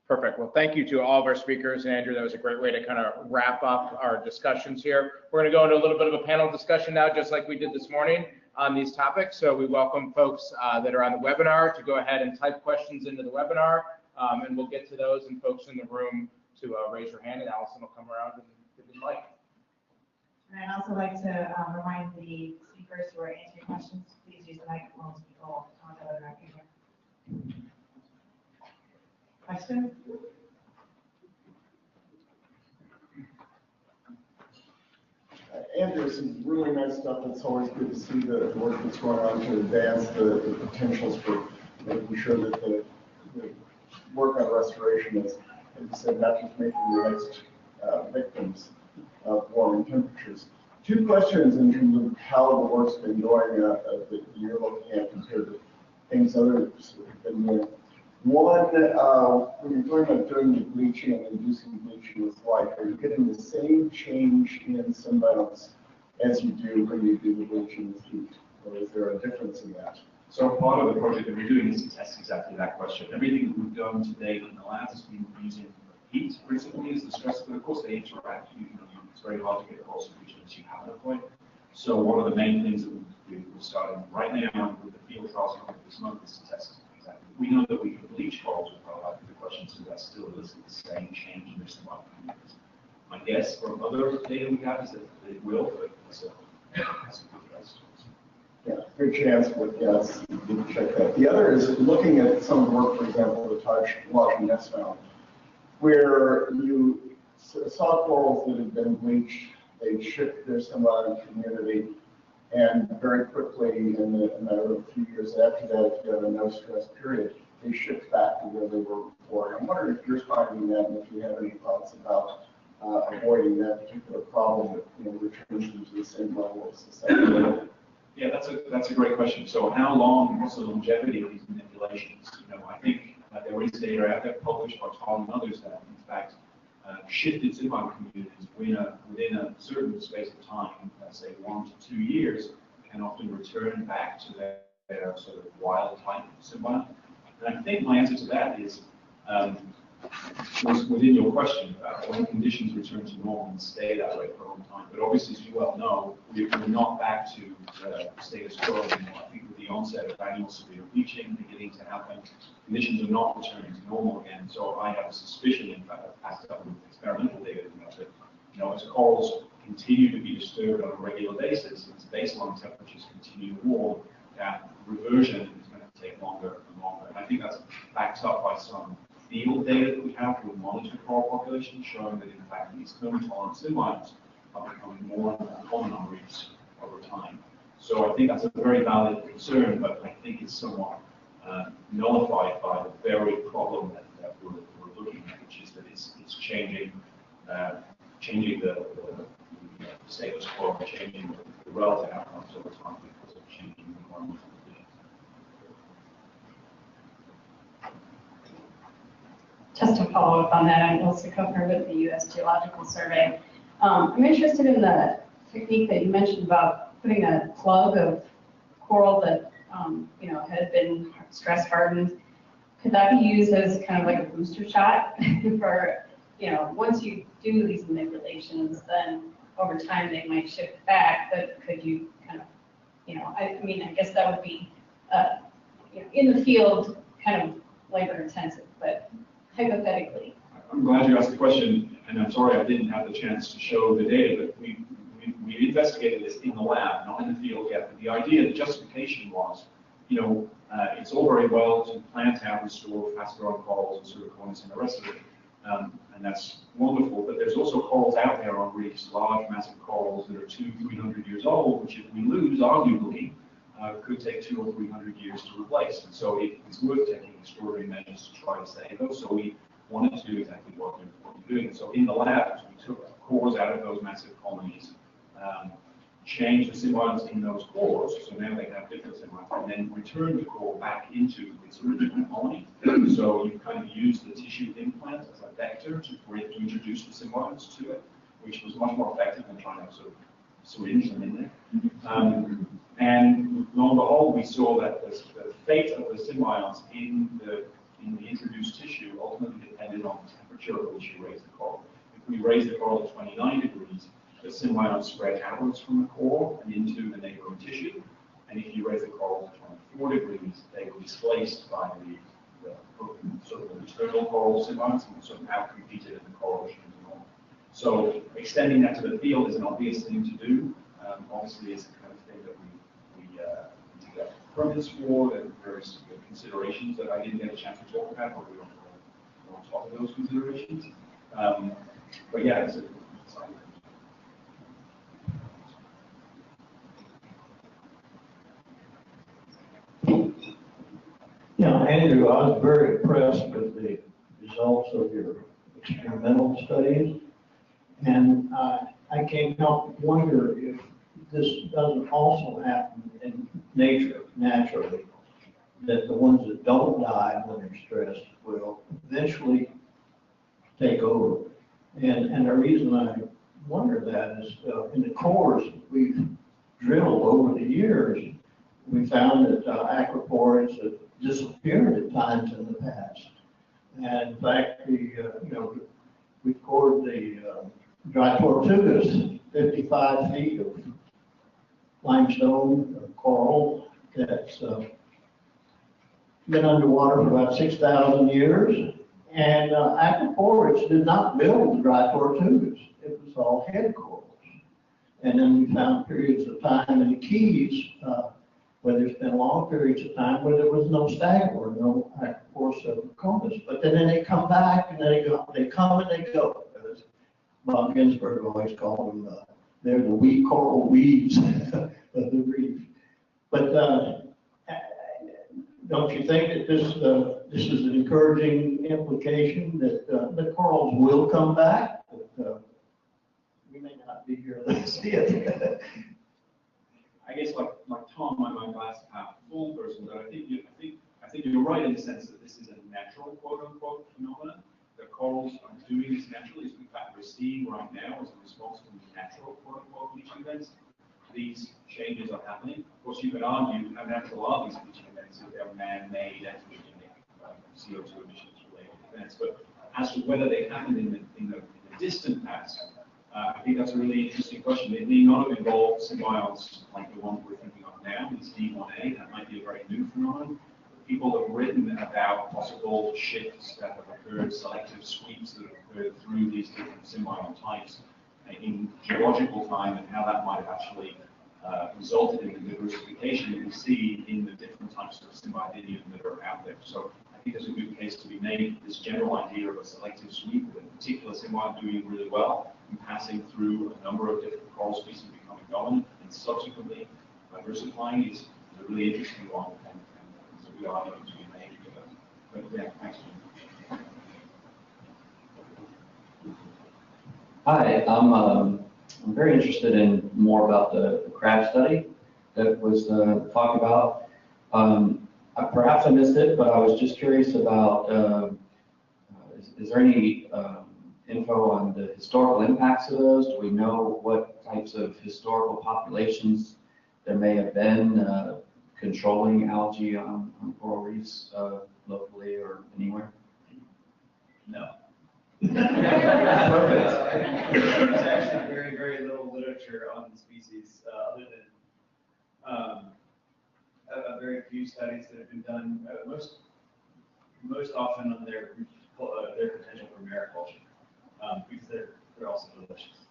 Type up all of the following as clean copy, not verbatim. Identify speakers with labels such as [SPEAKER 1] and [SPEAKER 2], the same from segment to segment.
[SPEAKER 1] Perfect. Well, thank you to all of our speakers. And Andrew, that was a great way to kind of wrap up our discussions here. We're going to go into a little bit of a panel discussion now, just like we did this morning on these topics. So we welcome folks that are on the webinar to go ahead and type questions into the webinar, and we'll get to those, and folks in the room to raise your hand, and Allison will come around and give you the mic.
[SPEAKER 2] And I'd also like to remind the speakers who are answering questions, please use the microphones people on the webinar here. Question?
[SPEAKER 3] Andrew, some really nice stuff. It's always good to see the work that's going on to advance the potentials for making sure that the work on restoration is, as you said, not just making the next victims of warming temperatures. Two questions in terms of how the work's been going that you're looking at compared to things others have been doing. One, when you're going about doing the bleaching and inducing bleaching with light, are you getting the same change in symbionts as you do when you do the bleaching with heat? Or is there a difference in that?
[SPEAKER 4] So part of the project that we're doing is to test exactly that question. Everything that we've done to date in the lab has been using heat principally as the stress, but of course they interact. It's very hard to get across the region as you have at a point. So one of the main things that we're starting right now with the field trials this month is to test exactly. We know that we can bleach corals with our light. The question is that still elicit the same change in their symbiotic communities. My guess from other data we have is that it will, but that's a good guess.
[SPEAKER 3] Yeah, good chance, but yes, you can check that. The other is looking at some work, for example, the Taj nest found, where you saw corals that had been bleached, they shift their symbiotic community, and very quickly, in a matter of a few years after that, if you have a no-stress period, they shift back to where they were before. I'm wondering if you're finding that, and if you have any thoughts about avoiding that particular problem that returns them to the same level of susceptibility.
[SPEAKER 4] Yeah, that's a great question. So how long, what's the longevity of these manipulations? I think there is data out there published by Tom and others that, in fact, shifted symbiotic communities within a certain space of time, let's say 1 to 2 years, can often return back to their sort of wild type symbiont. And I think my answer to that is was within your question about when conditions return to normal and stay that way for a long time. But obviously, as you well know, we're not back to the status quo anymore. I think with the onset of annual severe bleaching beginning to happen, conditions are not returning to normal again. So I have a suspicion, in fact, I've passed up with experimental data that, as corals continue to be disturbed on a regular basis, as baseline temperatures continue to warm, that reversion is going to take longer and longer. And I think that's backed up by some field data that we have with monitored coral populations showing that, in fact, these thermotolerant symbionts are becoming more and more common on reefs over time. So I think that's a very valid concern, but I think it's somewhat nullified by the very problem that we're looking at, which is that it's changing the status quo, changing the relative outcomes over time because of changing the environmental conditions.
[SPEAKER 5] Just to follow up on that, I'm Ilse Kuffner with the U.S. Geological Survey. I'm interested in the technique that you mentioned about putting a plug of coral that had been stress hardened. Could that be used as kind of like a booster shot for, once you do these manipulations, then over time they might shift back, but could you kind of, I guess that would be, in the field, kind of labor intensive, but hypothetically.
[SPEAKER 4] I'm glad you asked the question, and I'm sorry I didn't have the chance to show the data, but we investigated this in the lab, not in the field yet. But the idea, the justification was, it's all very well to plant out and store fast-growing corals and zirconias and the rest of it, and that's wonderful. But there's also corals out there on reefs, large, massive corals that are 200-300 years old, which if we lose, arguably, could take 200 or 300 years to replace. And so it's worth taking extraordinary measures to try to save those. So we wanted to do exactly what we're doing. So in the lab, we took cores out of those massive colonies, changed the symbionts in those cores, so now they have different symbionts, and then returned the core back into its original colony. So you kind of use the tissue implant as a vector to introduce the symbionts to it, which was much more effective than trying to sort of syringe them in there. And lo and behold, we saw that the fate of the symbionts in the introduced tissue ultimately depended dependent on the temperature at which you raise the coral. If we raise the coral at 29 degrees, the symbionts spread outwards from the core and into the neighboring tissue. And if you raise the coral to 24 degrees, they were displaced by the sort of internal coral symbionts and sort of outcompeted in the coral ocean as normal. So extending that to the field is an obvious thing to do. Obviously, it's the kind of thing that we need to get permits for, and various considerations that I didn't get a chance to talk about, but we don't want to talk about those considerations. But yeah, it's exciting.
[SPEAKER 6] Yeah, Andrew, I was very impressed with the results of your experimental studies. And I can't help but wonder if this doesn't also happen in nature, naturally, that the ones that don't die when they're stressed will eventually take over. And the reason I wonder that is in the cores we've drilled over the years, we found that aquaporids have disappeared at times in the past. And in fact, we cored the dry tortugas, 55 feet of limestone coral that's been underwater for about 6,000 years. And aquaporids did not build the dry tortugas. It was all head corals. And then we found periods of time in the Keys where there's been long periods of time where there was no stag or no aquaporus subcombus. But then they come back and they go, they come and they go. As Bob Ginsberg always called them, they're the wee coral weeds of the reef. But don't you think that this is an encouraging implication that the corals will come back? But, we may not be here to see it.
[SPEAKER 4] I guess like Tom, I'm a glass half full person, but I think you're right in the sense that this is a natural quote unquote phenomenon. The corals are doing this naturally. In fact, we're seeing right now as a response to natural quote unquote bleaching events. These changes are happening. Of course, you can argue how natural are these bleaching events if they're man-made anthropogenic CO2 emissions related events. But as to whether they happened in the distant past, I think that's a really interesting question. It may not have involved symbionts like the one we're thinking of now, this D1A. That might be a very new phenomenon. People have written about possible shifts that have occurred, selective sweeps that have occurred through these different symbiont types in geological time, and how that might have actually resulted in the diversification that we see in the different types of symbiodidium that are out there. So I think there's a good case to be made. This general idea of a selective sweep with a particular symbiont doing really well and passing through a number of different coral species becoming dominant and subsequently diversifying is a really interesting one, and there's a good argument to be made. But yeah, thanks.
[SPEAKER 7] Hi, I'm very interested in more about the crab study that was talked about. Perhaps I missed it, but I was just curious about, is there any info on the historical impacts of those? Do we know what types of historical populations there may have been controlling algae on coral reefs locally or anywhere?
[SPEAKER 8] No. There's actually very, very little literature on the species other than a very few studies that have been done, most often on their potential for mariculture, because they're also delicious.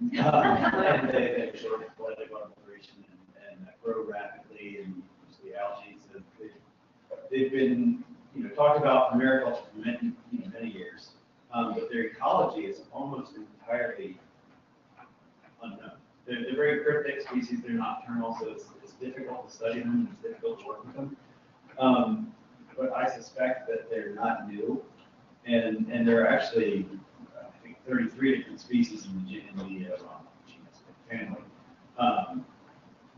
[SPEAKER 8] And they absorb athletic migration and grow rapidly, and use the algae. So they've been talked about for mariculture for many years. But their ecology is almost entirely unknown. They're very cryptic species. They're nocturnal, so it's difficult to study them. It's difficult to work with them. But I suspect that they're not new, and there are actually, I think, 33 different species in the family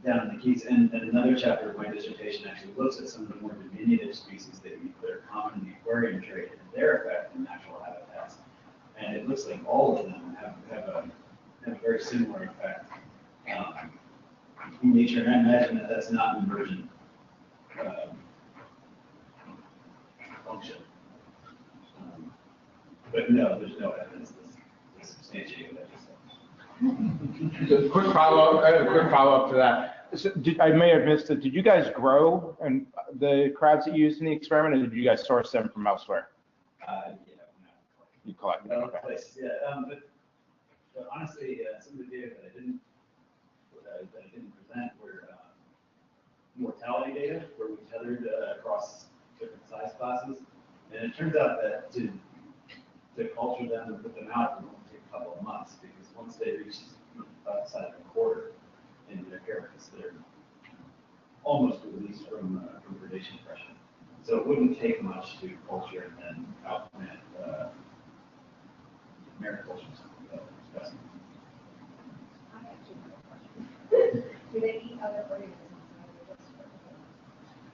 [SPEAKER 8] down in the Keys. And another chapter of my dissertation actually looks at some of the more diminutive species that are common in the aquarium trade and their effect in natural habitats. And it looks like all of them have a very similar effect in nature. And I imagine that that's not an emergent function. But no, there's no evidence to substantiate what I just said.
[SPEAKER 1] Quick follow-up to that. So I may have missed it. Did you guys grow and the crabs that you used in the experiment, or did you guys source them from elsewhere?
[SPEAKER 8] Yeah,
[SPEAKER 1] You collected
[SPEAKER 8] no,
[SPEAKER 1] them,
[SPEAKER 8] no
[SPEAKER 1] okay.
[SPEAKER 8] place, yeah, but honestly, some of the data that I didn't present were mortality data, where we tethered across different size classes. And it turns out that to culture them and put them out, it will take a couple of months, because once they reach the size of a quarter in their carapace, they're almost released from predation pressure. So it wouldn't take much to culture and then outplant mariculture specimens.
[SPEAKER 9] Do they eat other organisms?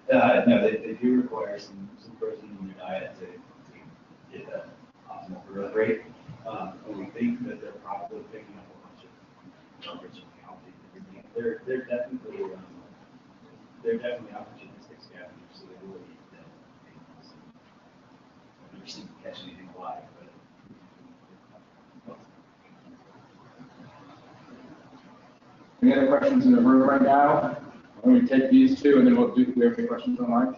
[SPEAKER 8] No, they do require some protein in their diet to get that optimal growth rate. And we think that they're probably picking up a bunch of garbage and algae and everything. They're definitely opportunistic scavengers, so they will eat dead animals. I've never seen them catch anything alive, but.
[SPEAKER 1] Any other questions in the room right now? Let me take these two, and then we'll do we have any questions online.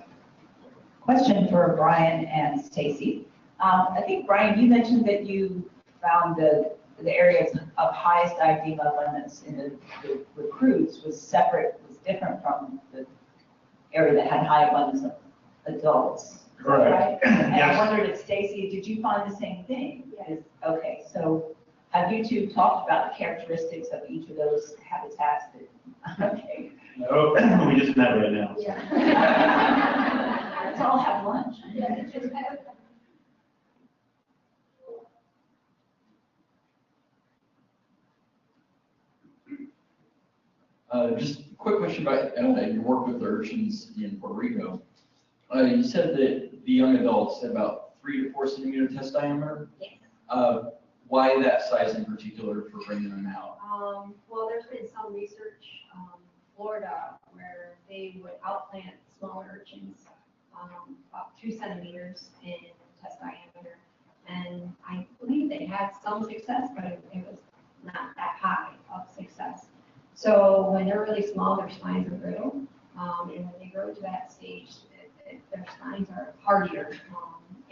[SPEAKER 10] Question for Brian and Stacey. I think, Brian, you mentioned that you found the areas of highest IDEMA abundance in the recruits was different from the area that had high abundance of adults. Is that
[SPEAKER 1] Correct.
[SPEAKER 10] right? And
[SPEAKER 1] Yes.
[SPEAKER 10] I wondered if, Stacey, did you find the same thing?
[SPEAKER 9] Yes.
[SPEAKER 10] Okay, so have you two talked about the characteristics of each of those habitats? Okay.
[SPEAKER 8] No, we just met right now.
[SPEAKER 9] Yeah.
[SPEAKER 10] Let's all have lunch.
[SPEAKER 7] Just a quick question about your work with urchins in Puerto Rico. You said that the young adults had about 3 to 4 centimeter test diameter.
[SPEAKER 9] Yes.
[SPEAKER 7] Why that size in particular for bringing them out?
[SPEAKER 9] Well, there's been some research, Florida, where they would outplant smaller urchins, about 2 centimeters in test diameter. And I believe they had some success, but it was not that high of success. So when they're really small, their spines are brittle. And when they grow to that stage, their spines are hardier.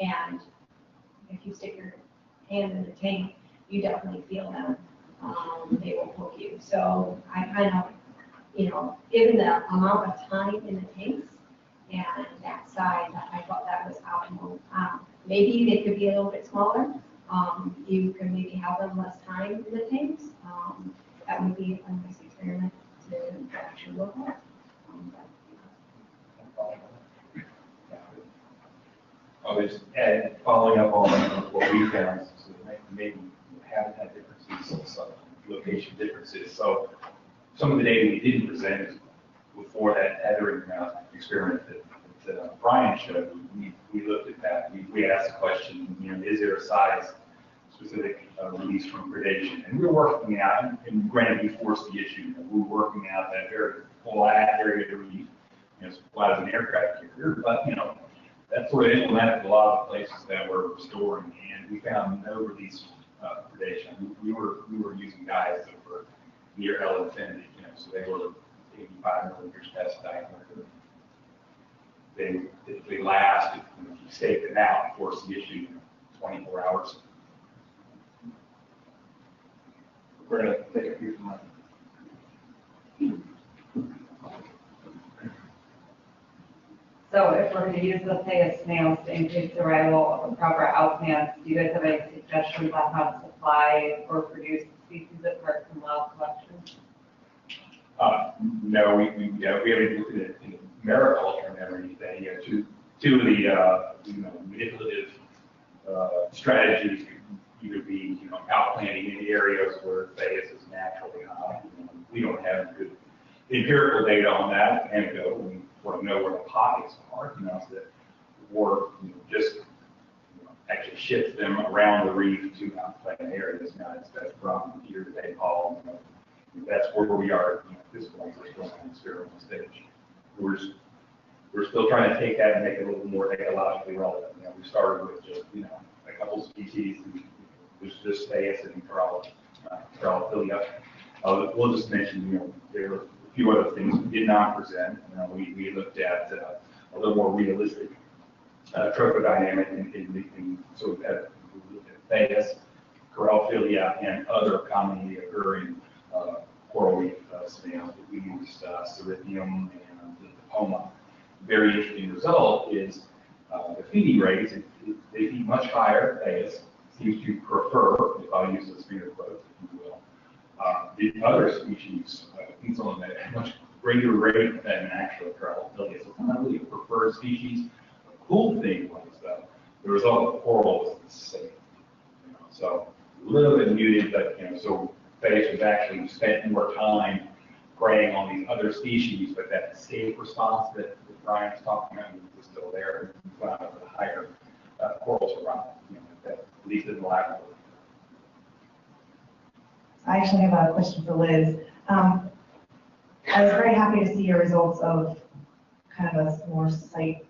[SPEAKER 9] And if you stick your hand in the tank, you definitely feel them. They will poke you. So I kind of, given the amount of time in the tanks and that size, I thought that was optimal. Maybe they could be a little bit smaller. You could maybe have them less time in the tanks. That would be a nice experiment to actually look at.
[SPEAKER 4] And following up on what we found, so maybe habitat differences, some location differences. So some of the data we didn't present before that tethering experiment that Brian showed, we looked at that. We asked the question, is there a size specific release from predation? And we were working out, and granted we forced the issue, we were working out that very flat area to read, flat as an aircraft carrier, but that sort of implemented a lot of the places that we're restoring, and we found no release predation. We were using guys that were near L infinity, so they were 85 millimeters test diameter. They last, if you stake them out and force the issue, 24 hours. We're going to take a few from that.
[SPEAKER 11] So if we're going to use, let's say, a snail to increase the arrival of a proper outplant, do you guys have any suggestions on how to supply or produce species apart from wild collections?
[SPEAKER 4] No, we haven't looked at mariculture and everything. Two of the manipulative strategies could either be outplanting in areas where Thais is naturally high. We don't have good empirical data on that, and we want to know where the pockets are, or just actually shift them around the reef to outplant areas. Now, that's from here to Nepal. That's where we are at this point. We're still on the experimental stage. We're still trying to take that and make it a little more ecologically relevant. We started with just a a couple species, and there's just Stacey and Coralophilia. We'll just mention, there were a few other things we did not present. We looked at a little more realistic trophodynamic in sort of Thais, Coralophilia, and other commonly occurring coral reef snails. We used Cerithium and the Poma. Very interesting result is the feeding rates. They feed much higher. Thais seems to prefer, if I use those finger quotes, if you will, the other species feeds on at a much greater rate than actual Coralophilia. So it's not really a preferred species. The cool thing was, though, the result of the coral was the same. So a little bit muted, but so Thais was actually spent more time preying on these other species, but that escape response that Brian's talking about was still there. We found out the higher corals around, at least in the laboratory.
[SPEAKER 2] I actually have a question for Liz. I was very happy to see your results of kind of a more site-wide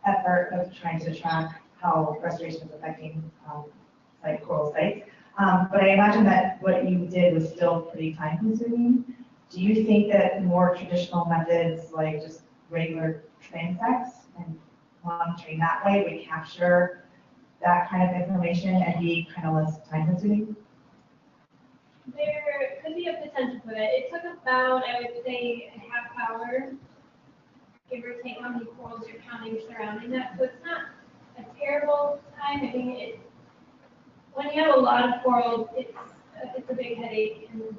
[SPEAKER 2] effort of trying to track how restoration is affecting coral sites. But I imagine that what you did was still pretty time-consuming. Do you think that more traditional methods, like just regular transects and monitoring that way, would capture that kind of information and be kind of less time-consuming?
[SPEAKER 9] There could be a potential for that. It took about, I would say, a half hour, give or take how many corals you're counting surrounding that. So it's not a terrible time. I mean, when you have a lot of corals, it's a big headache, and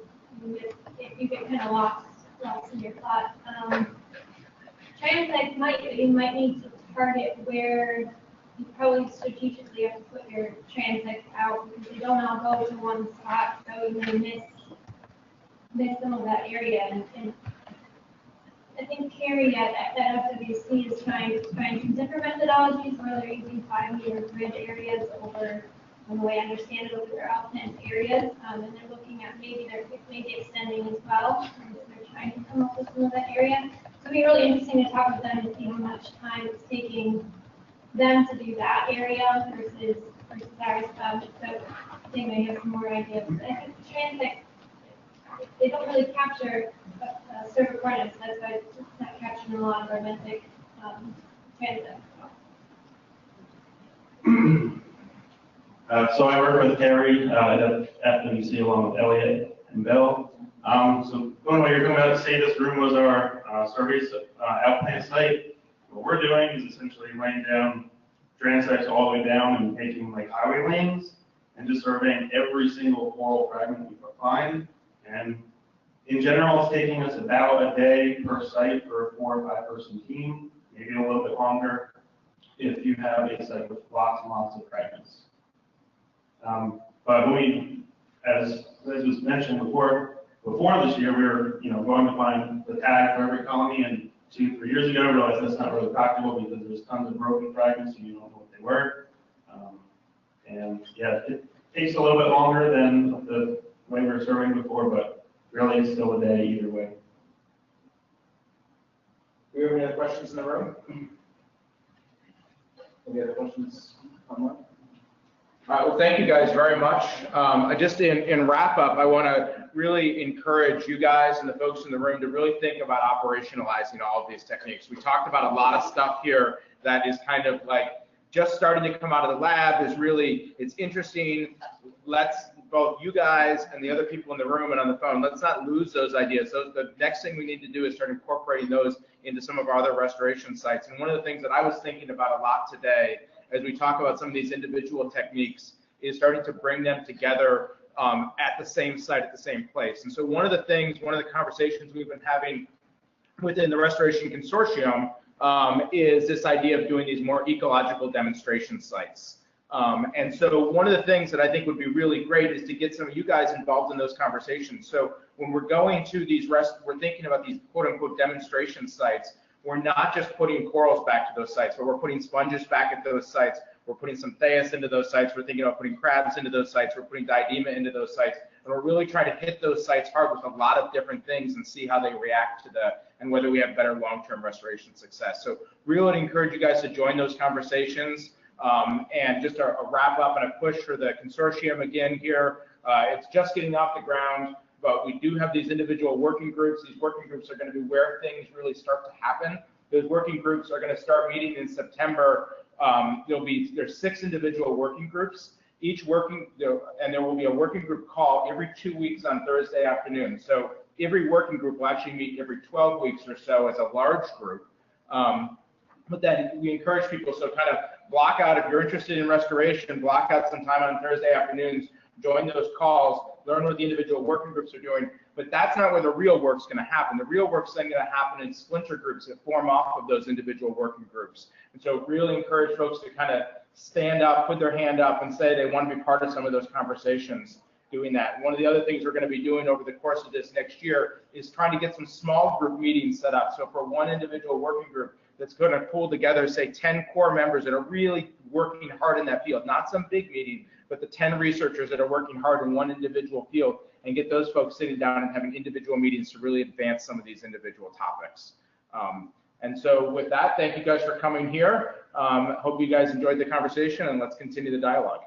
[SPEAKER 9] you get kind of lost in your thought. Transects you might need to target where you probably strategically have to put your transects out, because they don't all go to one spot, so you may miss some of that area. And I think Carrie at FWC is trying to find some different methodologies where they're using 5-meter grid areas over, the way I understand it, over their outplant areas, and they're looking at maybe extending as well. And they're trying to come up with some of that area. So it'd be really interesting to talk with them and see how much time it's taking them to do that area versus ours. So they may have some more ideas. But I think transects, they don't really capture cervicornis. That's why it's not capturing a lot of our benthic transects.
[SPEAKER 12] So I work with Carrie at FWC along with Elliot and Bill. So going what you're talking about, say this room was our survey outplant site. What we're doing is essentially laying down transects all the way down and taking like highway lanes and just surveying every single coral fragment we could find. And in general, it's taking us about a day per site for a 4 or 5 person team, maybe a little bit longer if you have a site with lots and lots of fragments. But as was mentioned before this year, we were going to find the tag for every colony, and 2-3 years ago, I realized that's not really practical because there's tons of broken fragments and you don't know what they were. And yeah, it takes a little bit longer than the way we were surveying before, but really it's still a day either way.
[SPEAKER 1] Do we have any other questions in the room? Any other questions online? All right, well, thank you guys very much. Just in wrap up, I want to really encourage you guys and the folks in the room to really think about operationalizing all of these techniques. We talked about a lot of stuff here that is kind of like just starting to come out of the lab. It's interesting. Let's, both you guys and the other people in the room and on the phone, let's not lose those ideas. So the next thing we need to do is start incorporating those into some of our other restoration sites. And one of the things that I was thinking about a lot today as we talk about some of these individual techniques is starting to bring them together at the same site, at the same place. And so one of the conversations we've been having within the Restoration Consortium is this idea of doing these more ecological demonstration sites. And so one of the things that I think would be really great is to get some of you guys involved in those conversations. So when we're going to we're thinking about these quote unquote demonstration sites, we're not just putting corals back to those sites, but we're putting sponges back at those sites. We're putting some Thais into those sites. We're thinking about putting crabs into those sites. We're putting diadema into those sites. And we're really trying to hit those sites hard with a lot of different things and see how they react to and whether we have better long-term restoration success. So really would encourage you guys to join those conversations. And just a wrap up and a push for the consortium again here. It's just getting off the ground, but we do have these individual working groups. These working groups are going to be where things really start to happen. Those working groups are going to start meeting in September. There's 6 individual working groups. And there will be a working group call every 2 weeks on Thursday afternoon. So every working group will actually meet every 12 weeks or so as a large group. But then we encourage people, so kind of block out, if you're interested in restoration, block out some time on Thursday afternoons, join those calls, learn what the individual working groups are doing. But that's not where the real work's going to happen. The real work's then going to happen in splinter groups that form off of those individual working groups. And so really encourage folks to kind of stand up, put their hand up, and say they want to be part of some of those conversations doing that. One of the other things we're going to be doing over the course of this next year is trying to get some small group meetings set up. So for one individual working group that's going to pull together, say, 10 core members that are really working hard in that field, not some big meeting, but the 10 researchers that are working hard in one individual field, and get those folks sitting down and having individual meetings to really advance some of these individual topics. And so with that, thank you guys for coming here. Hope you guys enjoyed the conversation, and let's continue the dialogue.